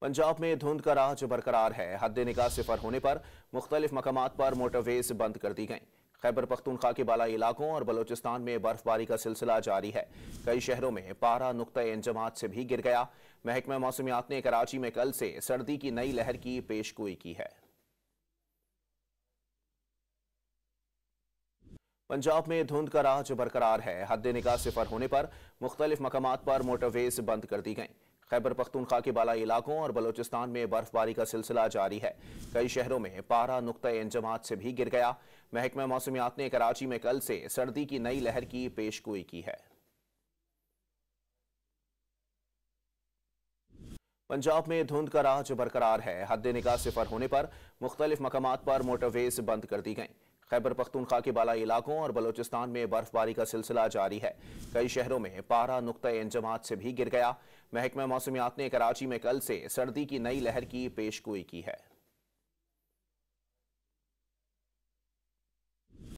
पंजाब में धुंध का राज बरकरार है। हद निगाह सिफर होने पर मुख्तलिफ मकामात पर मोटरवेज बंद कर दी गईं। खैबर पख्तूनख्वा के बालाई इलाकों और बलोचिस्तान में बर्फबारी का सिलसिला जारी है। कई शहरों में पारा नुक्ता इंजमात से भी गिर गया। महकमा मौसमियात ने कराची में कल से सर्दी की नई लहर की पेशगोई की है। पंजाब में धुंध का राज बरकरार है। हद निगाह सिफर होने पर मुख्तलिफ मकामात पर मोटरवेज बंद कर दी गईं। खैबर पख्तूनख्वा के बालाई इलाकों और बलोचिस्तान में बर्फबारी का सिलसिला जारी है। कई शहरों में पारा नुक्ता इंजमात से भी गिर गया। महकमा मौसमियात ने कराची में कल से सर्दी की नई लहर की पेशगोई की है। पंजाब में धुंध का राज बरकरार है। हद निगाह सिफर होने पर मुख्तलिफ मकामात पर मोटरवेज बंद कर दी गईं। खैबर पख्तूनख्वा के बालाई इलाकों और बलोचिस्तान में बर्फबारी का सिलसिला जारी है। कई शहरों में पारा नुक्ता इंजमात से भी गिर गया। महकमा मौसमियात ने कराची में कल से सर्दी की नई लहर की पेशगोई की है।